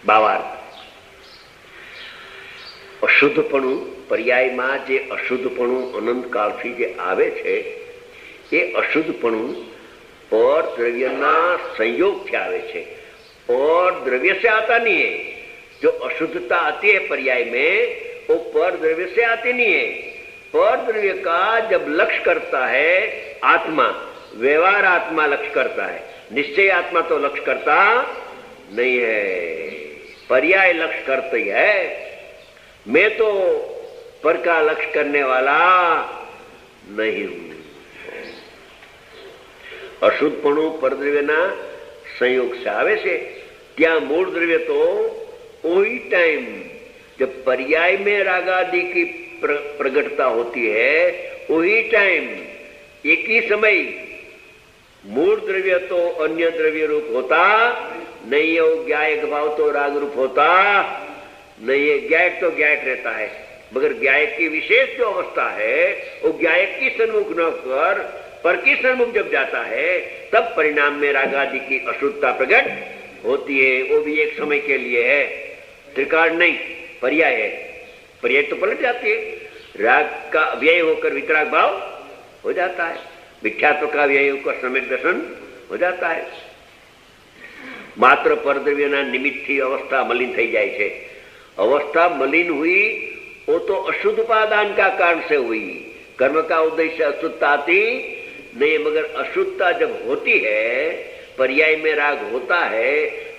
ભાવાર્થ. અશુદ્ધપણું પર્યાયમાં જે અશુદ્ધપણું અનંતકાળથી જે આવે છે એ અશુદ્ધપણું और द्रव्यना संयोग से आवे छे और द्रव्य से आता नहीं है. जो अशुद्धता आती है पर्याय में वो पर द्रव्य से आती नहीं है. पर द्रव्य का जब लक्ष्य करता है आत्मा, व्यवहार आत्मा लक्ष्य करता है, निश्चय आत्मा तो लक्ष्य करता नहीं है, पर्याय लक्ष्य करती है. मैं तो पर का लक्ष्य करने वाला नहीं हूं. अशुद्धपणु परद्रव्यना संयोग से आवे से त्या मूल द्रव्य तो वही टाइम जब पर्याय में रागादि की प्रगटता होती है वही टाइम एक ही समय मूल द्रव्य तो अन्य द्रव्य रूप होता नहीं है. वो ज्ञायक भाव तो राग रूप होता नहीं है. ज्ञायक तो ज्ञायक रहता है मगर ज्ञायक की विशेष जो अवस्था है वो ज्ञायक की सन्मुख न कर पर की सन्मुख जब जाता है तब परिणाम में रागादि की अशुद्धता प्रकट होती है. वो भी एक समय के लिए है, त्रिकाल नहीं, पर्याय है. पर्याय तो पलट जाती है. राग का व्यय होकर वितराग भाव हो जाता है, मिथ्यात्व का व्यय होकर सम्यक दर्शन हो जाता है. मात्र परद्रव्यना निमित्तથી अवस्था मलिन થઈ જાય છે. अवस्था मलिन हुई वो तो अशुद्ध उपादान का कारण से हुई. कर्म का उद्देश्य अशुद्धता आती नहीं, मगर अशुद्धता जब होती है पर्याय में राग होता है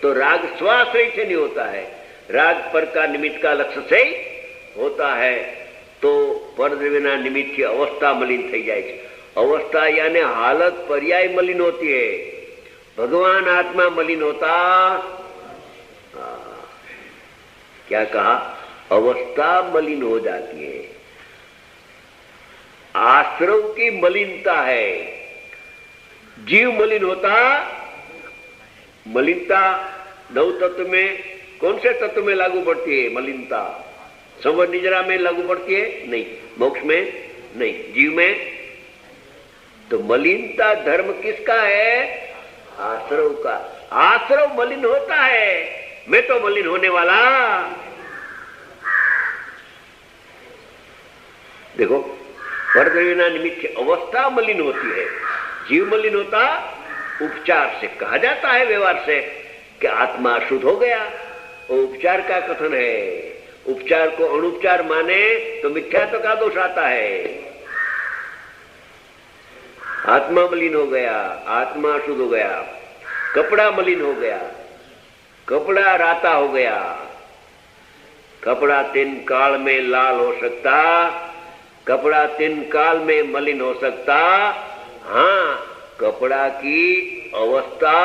तो राग स्वाश्रय से नहीं होता है, राग पर का निमित्त का लक्ष्य से होता है. तो परद्रव्यना निमित्त की अवस्था मलिन થઈ જાય છે. अवस्था यानी हालत पर्याय मलिन होती है, भगवान आत्मा मलिन होता. क्या कहा? अवस्था मलिन हो जाती है. आश्रव की मलिनता है, जीव मलिन होता. मलिनता नव तत्व में कौन से तत्व में लागू पड़ती है? मलिनता संवर निजरा में लागू पड़ती है? नहीं. मोक्ष में नहीं, जीव में. तो मलिनता धर्म किसका है? आश्रव का. आश्रव मलिन होता है, मैं तो मलिन होने वाला. देखो परद्रव्यना निमित्त अवस्था मलिन होती है, जीव मलिन होता. उपचार से कहा जाता है व्यवहार से कि आत्मा अशुद्ध हो गया, वो उपचार का कथन है. उपचार को अनुपचार माने तो मिथ्यात्व का दोष आता है. आत्मा मलिन हो गया, आत्मा अशुद्ध हो गया. कपड़ा मलिन हो गया, कपड़ा राता हो गया. कपड़ा 3 काल में लाल हो सकता, कपड़ा 3 काल में मलिन हो सकता. हाँ, कपड़ा की अवस्था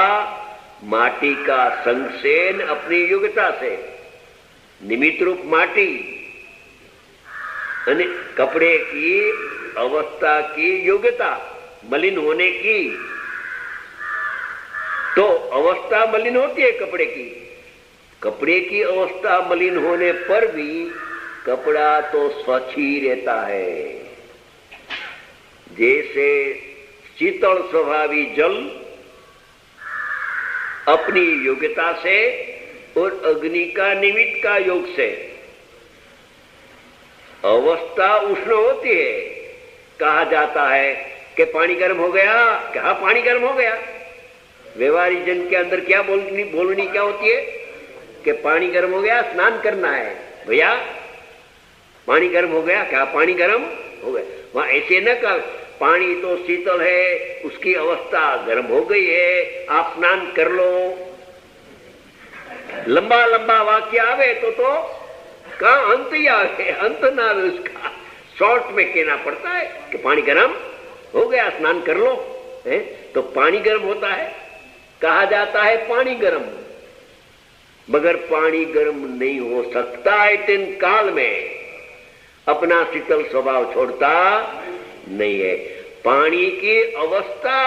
माटी का संसेन अपनी योग्यता से, निमित्त रूप माटी અને कपड़े की अवस्था की योग्यता मलिन होने की. तो अवस्था मलिन होती है कपड़े की. कपड़े की अवस्था मलिन होने पर भी कपड़ा तो स्वच्छ ही रहता है. जैसे शीतल स्वभावी जल अपनी योग्यता से और अग्नि का निमित्त का योग से अवस्था उष्ण होती है. कहा जाता है कि पानी गर्म हो गया, कि हाँ पानी गर्म हो गया. व्यवहारिक जन के अंदर क्या बोलनी क्या होती है कि पानी गर्म हो गया, स्नान करना है. भैया पानी गर्म हो गया, क्या पानी गर्म हो गया. वहां ऐसे न कर, पानी तो शीतल है, उसकी अवस्था गर्म हो गई है, आप स्नान कर लो. लंबा लंबा वाक्य आवे तो कहाँ अंत ही आवे, अंत ना आवे उसका. शॉर्ट में कहना पड़ता है कि पानी गर्म हो गया, स्नान कर लो. है तो पानी गर्म होता है, कहा जाता है पानी गर्म, मगर पानी गर्म नहीं हो सकता है. 3 काल में अपना शीतल स्वभाव छोड़ता नहीं है. पानी की अवस्था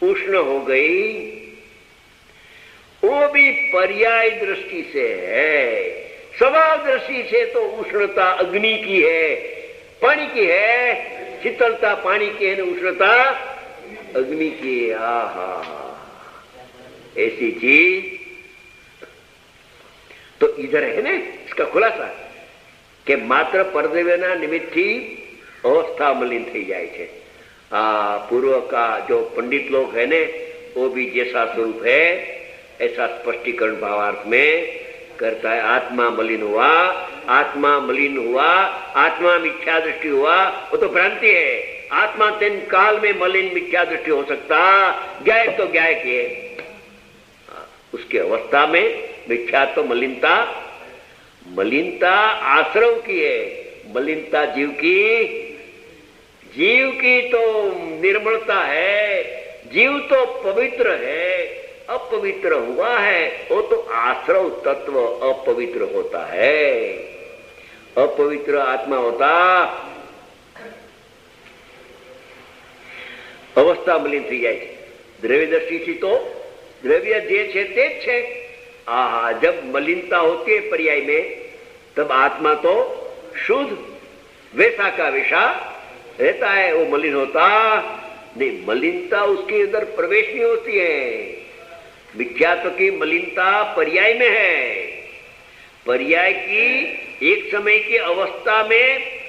उष्ण हो गई, वो भी पर्याय दृष्टि से है. स्वभाव दृष्टि से तो उष्णता अग्नि की है, पानी की है. शीतलता पानी की है, उष्णता अग्नि की है. ऐसी चीज तो इधर है ना इसका खुलासा કે માત્ર પરદ્રવ્યના નિમિત્તથી अवस्था मलिन थी जाए छे। पूर्व का जो पंडित लोग है ने वो भी जैसा स्वरूप है ऐसा स्पष्टीकरण भावार्थ में करता है। आत्मा मलिन हुआ, आत्मा मलिन हुआ, आत्मा मिथ्या दृष्टि हुआ, वो तो भ्रांति है। आत्मा तीन काल में मलिन मिथ्या दृष्टि हो सकता, ज्ञायक तो ज्ञायक है। उसके अवस्था में मिथ्या तो मलिनता, मलिनता आश्रव की है, मलिनता जीव की, जीव की तो निर्मलता है, जीव तो पवित्र है। अपवित्र हुआ है वो तो आश्रव तत्व अपवित्र होता है। अपवित्र आत्मा होता अवस्था मलिन थी जाए। द्रव्य दृष्टि थी तो द्रव्य जे छे ते छे। जब मलिनता होती है पर्याय में तब आत्मा तो शुद्ध वैसा का वैसा रहता है, वो मलिन होता नहीं। मलिनता उसके अंदर प्रवेश नहीं होती है। मिथ्यात्व की मलिनता पर्याय में है। पर्याय की एक समय की अवस्था में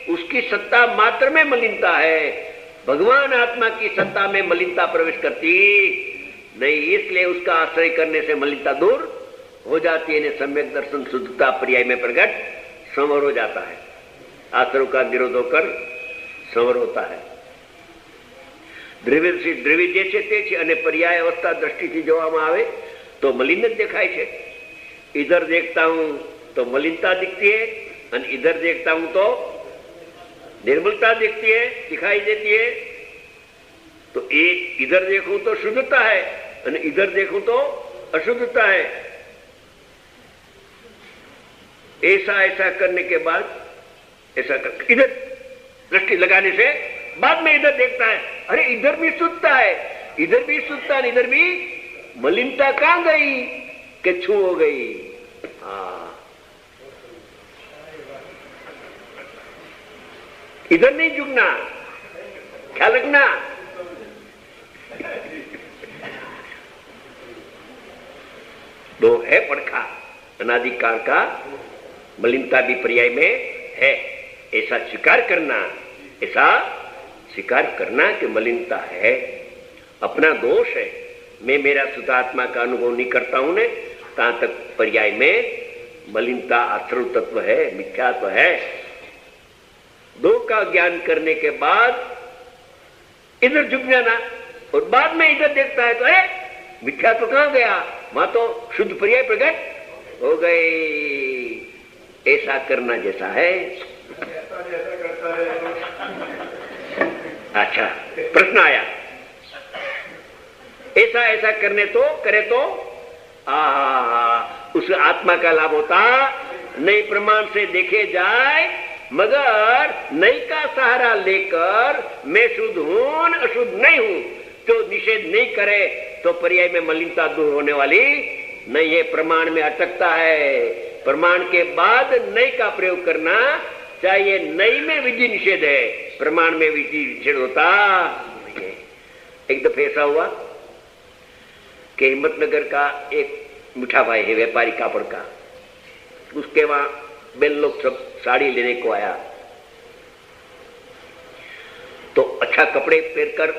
उसकी सत्ता मात्र में मलिनता है। भगवान आत्मा की सत्ता में मलिनता प्रवेश करती नहीं, इसलिए उसका आश्रय करने से मलिनता दूर हो जाती है। सम्यक दर्शन शुद्धता पर्याय में प्रकट संवर हो जाता है। आश्रव का निरोध होकर संवर होता है। દ્રવ્ય જે છે તે છે અને પર્યાય અવસ્થા દ્રષ્ટિથી જોવામાં આવે તો મલિન જ દેખાય છે। इधर देखता हूं तो मलिनता दिखती है और इधर देखता हूं तो निर्मलता दिखती है, दिखाई देती है। तो इधर देखूं तो शुद्धता है और इधर देखूं तो अशुद्धता है। ऐसा ऐसा करने के बाद ऐसा कर इधर दृष्टि लगाने से बाद में इधर देखता है, अरे इधर भी शुद्धता है, इधर भी शुद्धता, इधर भी मलिनता कहां गई कि छू हो गई। इधर नहीं झुकना, ख्याल रखना। दो है पड़खा, अनादिकाल का मलिनता भी पर्याय में है। ऐसा स्वीकार करना, ऐसा स्वीकार करना कि मलिनता है, अपना दोष है। मैं मेरा शुद्धात्मा का अनुभव नहीं करता हूं ने, तहां तक पर्याय में मलिनता आश्रव तत्व है, मिथ्यात्व है। दो का ज्ञान करने के बाद इधर झुक जाना और बाद में इधर देखता है तो मिथ्यात्व कहां गया, वहां तो शुद्ध पर्याय प्रकट हो गए। ऐसा करना जैसा है। अच्छा, प्रश्न आया, ऐसा ऐसा करने तो करे तो उस आत्मा का लाभ होता नई प्रमाण से देखे जाए, मगर नई का सहारा लेकर मैं शुद्ध हूं अशुद्ध नहीं हूं तो निषेध नहीं करे तो पर्याय में मलिनता दूर होने वाली नहीं है। प्रमाण में अटकता है। प्रमाण के बाद नई का प्रयोग करना चाहिए। नई में विधि निषेध है, प्रमाण में विधि निषेध होता। एक दफे ऐसा हुआ कि हिम्मतनगर का एक मीठा भाई है, व्यापारी कापड़ का, उसके वहां बेन लोग सब साड़ी लेने को आया। तो अच्छा कपड़े पहनकर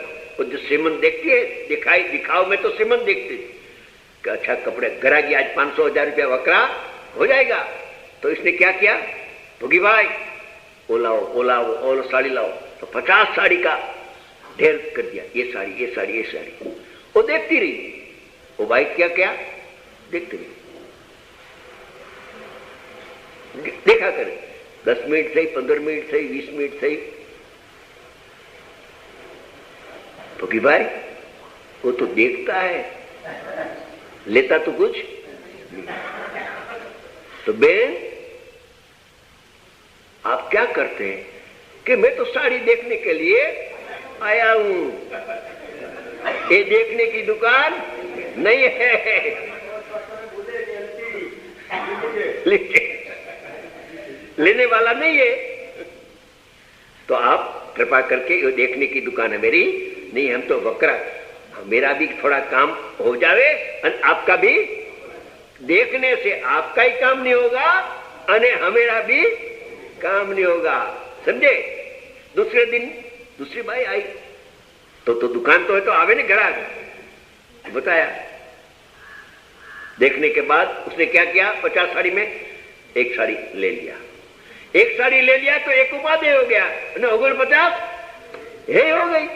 जो श्रीमंत देखती है, दिखाओ में तो श्रीमंत देखती कि अच्छा कपड़े ग्राहकी आज 500,000 रुपया वकरा हो जाएगा। तो इसने क्या किया, भोगी भाई वो लाओ साड़ी लाओ। तो 50 साड़ी का ढेर कर दिया, ये साड़ी ये साड़ी ये साड़ी। वो देखती रही, वो भाई क्या क्या देखती रही, देखा करे 10 मिनट सही, 15 मिनट सही, 20 मिनट सही। तो कि भाई वो तो देखता है, लेता तो कुछ नहीं। तो बेन आप क्या करते हैं कि मैं तो साड़ी देखने के लिए आया हूं, ये देखने की दुकान नहीं है। लेने वाला नहीं है। तो आप कृपा करके ये देखने की दुकान है मेरी नहीं, हम तो वक्रा, मेरा भी थोड़ा काम हो जावे और आपका भी देखने से आपका ही काम नहीं होगा અને हमेरा भी काम नहीं होगा, समझे। दूसरे दिन दूसरी बाई आई तो दुकान तो है तो आवे ने ग्राहक, बताया। देखने के बाद उसने क्या किया, 50 साड़ी में एक साड़ी ले लिया, एक साड़ी ले लिया तो एक उपाधि हो गया, 49 हे हो गई,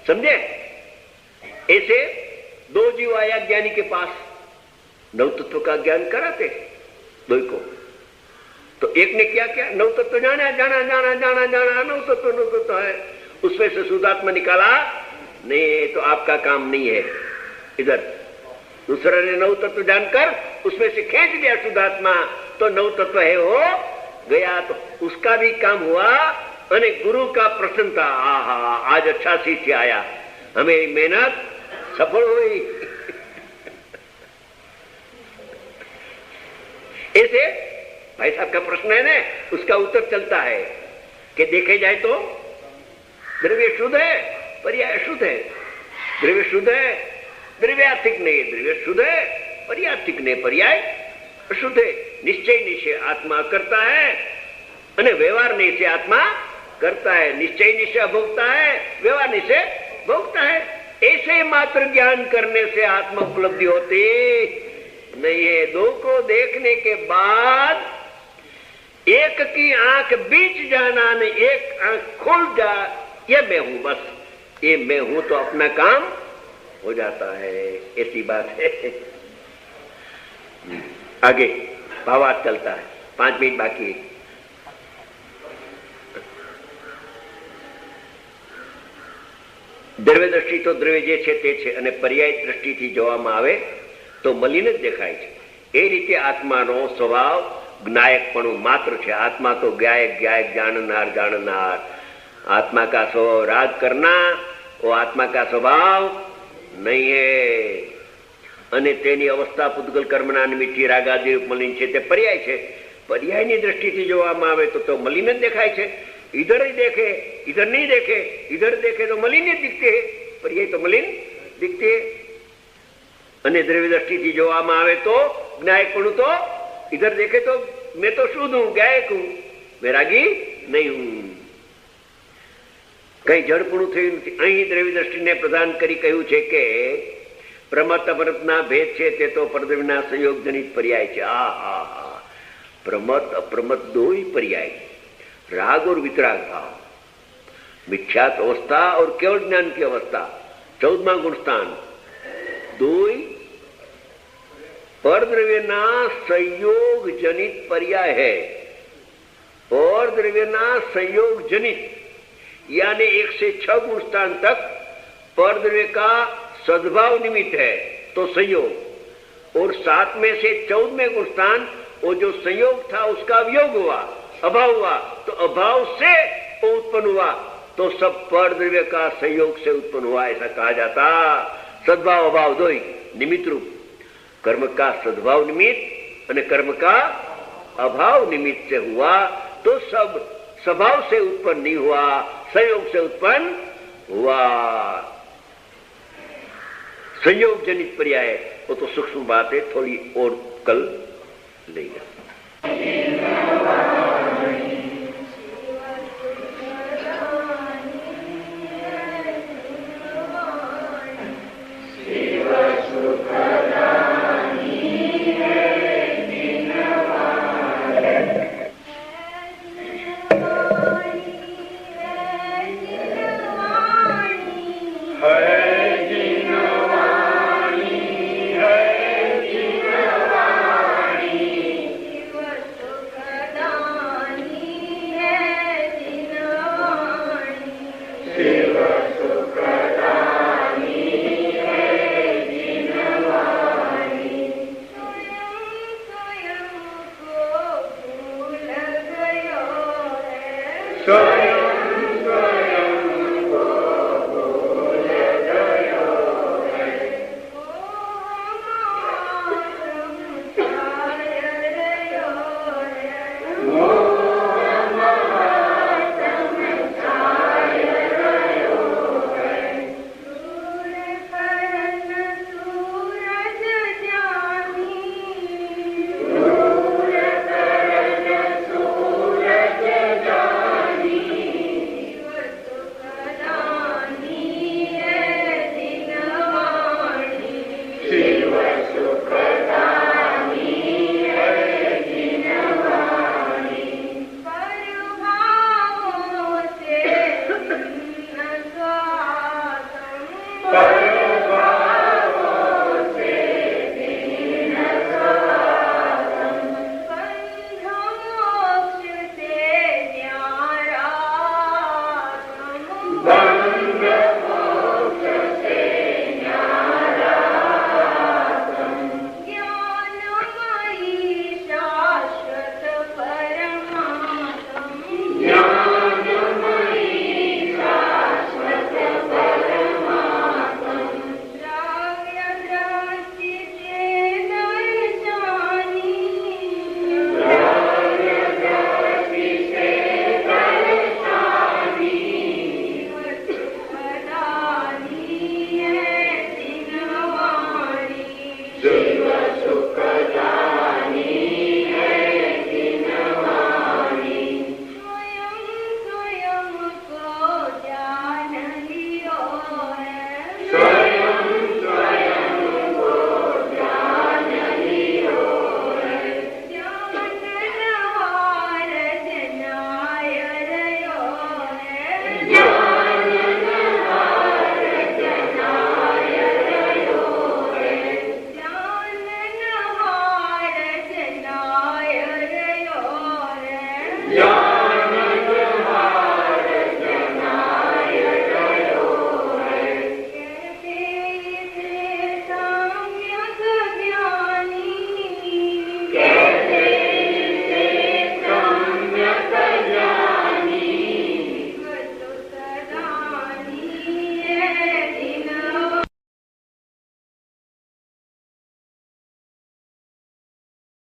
समझे। ऐसे दो जीव आया ज्ञानी के पास, नव तत्व का ज्ञान कराते दो को। तो एक ने क्या किया, नव तत्व जाना जाना जाना जाना जाना, नव तत्व है, उसमें से शुद्धात्मा निकाला, नहीं तो आपका काम नहीं है इधर। दूसरा ने नव तत्व जानकर उसमें से खींच दिया शुद्धात्मा, तो नव तत्व है हो गया, तो उसका भी काम हुआ। અને गुरु का प्रश्न था, आहा आज अच्छा शिष्य आया, हमें मेहनत सफल हुई। ऐसे भाई साहब का प्रश्न है ना, उसका उत्तर चलता है कि देखे जाए तो द्रव्य शुद्ध है, पर्याय अशुद्ध है। द्रव्य शुद्ध है, द्रव्यात्मिक नहीं, द्रव्य शुद्ध है, पर्यात्मिक नहीं, पर्याय अशुद्ध है। निश्चय निश्चय आत्मा करता है અને व्यवहार निश्चय आत्मा करता है। निश्चय निश्चय भोगता है, व्यवहार निश्चय भोगता है। ऐसे मात्र ज्ञान करने से आत्मा उपलब्धि होती नहीं है। दो को देखने के बाद एक की आंख बीच जाना ने एक आंख खोल जा, ये मैं हूं, बस ये मैं हूं तो अपना काम हो जाता है, ऐसी बात है। आगे भावार्थ चलता है, 5 मिनट बाकी है। દ્રવ્ય દ્રષ્ટિ તો દ્રવ્ય જે છે તે છે, અને પર્યાય દ્રષ્ટિથી જોવામાં આવે તો મલિન જ દેખાય છે। એ રીતે આત્માનો સ્વભાવ જ્ઞાયકપણું માત્ર છે। આત્मा तो ज्ञायक ज्ञायक जाननार जाननार, आत्मा का स्वभाव राग करना वो आत्मा का स्वभाव नहीं है। અને તેની અવસ્થા પૂતગલ કર્મના નિમિત્તે રાગાદી રૂપ મલિન છે, તે પર્યાય છે। પર્યાયની દ્રષ્ટિથી જોવામાં આવે તો મલિન જ દેખાય છે। इधर ही देखे इधर नहीं देखे, इधर देखे तो मलिन दिखते हैं, पर्याय तो मलिन दिखते हैं। અને દ્રવ્ય દ્રષ્ટિથી જોવામાં આવે તો જ્ઞાયકપણું તો इधर देखे तो मैं तो शुद्ध हूं, ज्ञायक हूं, वैरागी नहीं हूं, कई जड़पणું થયું નથી। અહીં દ્રવ્ય દ્રષ્ટિને પ્રદાન કરી કહ્યું છે કે પ્રમત અપ્રમતના ભેદ છે તે તો પરદ્રવ્યના સંયોગજનિત પર્યાય છે। આ प्रमत अप्रमत दो ही पर्याय, राग और वितराग भाव, मिथ्यात्व अवस्था और केवल ज्ञान की अवस्था, 14वां गुणस्थान, दो ही पर द्रव्यना संयोग जनित पर्याय है। और द्रव्यना संयोग जनित यानी 1 से 6 गुणस्थान तक पर द्रव्य का सद्भाव निमित्त है तो संयोग, और 7 में से 14वें गुणस्थान वो जो संयोग था उसका वियोग हुआ, अभाव हुआ, तो अभाव से वो उत्पन्न हुआ, तो सब पर द्रव्य का संयोग से उत्पन्न हुआ, ऐसा कहा जाता। सद्भाव अभाव दो ही निमित्त रूप, कर्म का सद्भाव निमित्त और कर्म का अभाव निमित्त से हुआ, तो सब स्वभाव से उत्पन्न नहीं हुआ, संयोग से उत्पन्न हुआ। संयोग जनित पर्याय वो तो सूक्ष्म बात है, थोड़ी और कल लेगा।